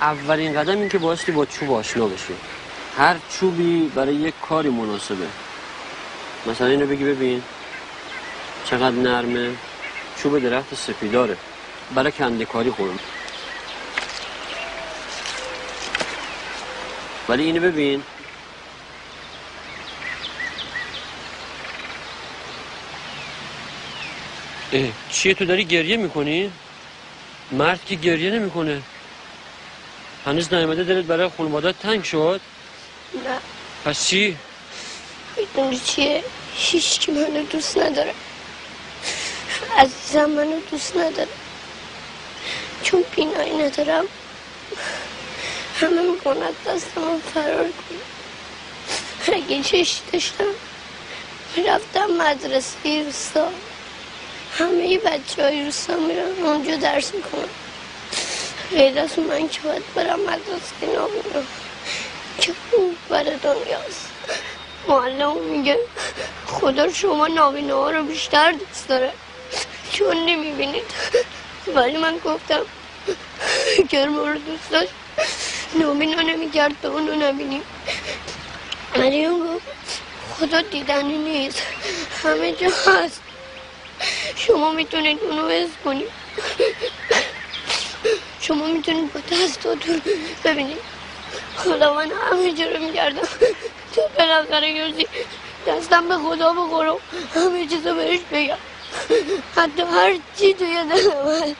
اولین قدم این که بایستی با چوب آشنا بشی. هر چوبی برای یک کاری مناسبه. مثلا اینو بگی ببین چقدر نرمه، چوب درخت سپیداره، برای کنده کاری خوبه. ولی اینو ببین چیه تو داری گریه میکنی؟ مرد که گریه نمیکنه. هنوز نیامده دلت برای خانواده‌ات تنگ شد؟ نه. پس چی؟ میدونی چیه؟ هیچ کی منو دوست نداره. عزیزم منو دوست نداره. چون بینایی ندارم همه میکنن دستم فرار کنم. اگه چشم داشتم میرفتم مدرسه روستا. همه بچه های روستا میرن اونجا درس میکنن. غیر از من که باید برم مدرسه نابینا که خوب برای دنیاست. معلم میگه خدا شما نابینا ها رو بیشتر دوست داره چون نمیبینید. ولی من گفتم اگر ما رو دوست داشت نابینا نمیکرد تا اونو نبینیم. ولی اون گفت خدا دیدنی نیست، همه جا هست، شما میتونید اونو حس کنید. شما میتونید با دستاتون ببینید. خدا من همه جا رو میکردم تو بالاخره یوزی دستم به خدا بخورم همه چیزو بهش بگم، حتی هر چی توی دلم هست.